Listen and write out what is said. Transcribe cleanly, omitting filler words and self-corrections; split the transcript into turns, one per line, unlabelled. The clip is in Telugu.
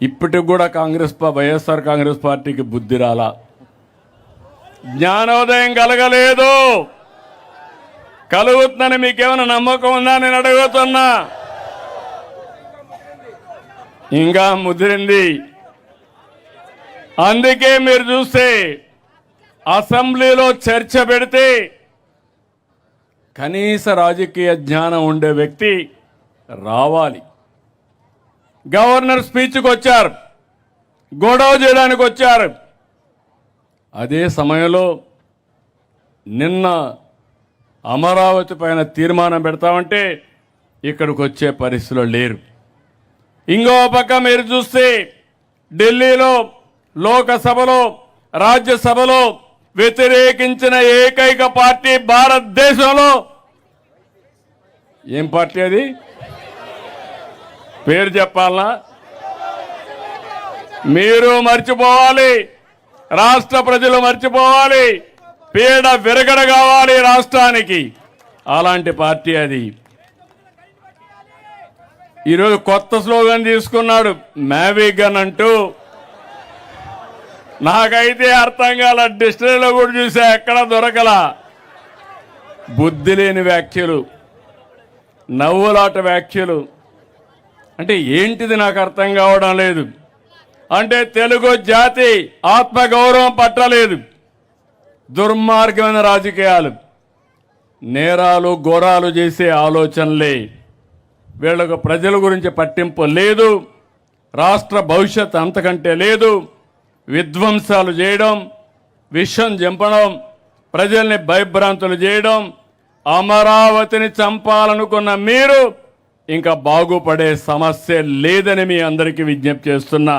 ఇప్పటికి కూడా వైఎస్ఆర్ కాంగ్రెస్ పార్టీకి బుద్ధి రాలా, జ్ఞానోదయం కలగలేదు. కలుగుతుందని మీకేమైనా నమ్మకం ఉందా నేను అడుగుతున్నా? ఇంకా ముదిరింది. అందుకే మీరు చూస్తే అసెంబ్లీలో చర్చ పెడితే కనీస రాజకీయ జ్ఞానం ఉండే వ్యక్తి రావాలి. గవర్నర్ స్పీచ్కి వచ్చారు, గొడవ చేయడానికి వచ్చారు. అదే సమయంలో నిన్న అమరావతి పైన తీర్మానం పెడతామంటే ఇక్కడికి వచ్చే పరిస్థితిలో లేరు. ఇంకో పక్క మీరు చూస్తే ఢిల్లీలో లోకసభలో రాజ్యసభలో వ్యతిరేకించిన ఏకైక పార్టీ భారతదేశంలో ఏం పార్టీ అది? పేరు చెప్పాలనా? మీరు మర్చిపోవాలి, రాష్ట్ర ప్రజలు మర్చిపోవాలి, పీడ విరగడ కావాలి రాష్ట్రానికి. అలాంటి పార్టీ అది. ఈరోజు కొత్త స్లోగన్ తీసుకున్నాడు, మ్యావిగన్ అంటూ. నాకైతే అర్థం కాల, డిక్షనరీలో కూడా చూసా, ఎక్కడ దొరకలా. బుద్ధి లేని వ్యాఖ్యలు, నవ్వులాట వ్యాఖ్యలు. అంటే ఏంటిది నాకు అర్థం కావడం లేదు. అంటే తెలుగు జాతి ఆత్మగౌరవం పట్టలేదు. దుర్మార్గమైన రాజకీయాలు, నేరాలు ఘోరాలు చేసే ఆలోచనలే. వీళ్ళకు ప్రజల గురించి పట్టింపు లేదు, రాష్ట్ర భవిష్యత్ అంతకంటే లేదు. విధ్వంసాలు చేయడం, విషం చంపడం, ప్రజల్ని భయభ్రాంతులు చేయడం. అమరావతిని చంపాలనుకున్న మీరు ఇంకా బాగుపడే సమస్య లేదని మీ అందరికీ విజ్ఞప్తి చేస్తున్నా.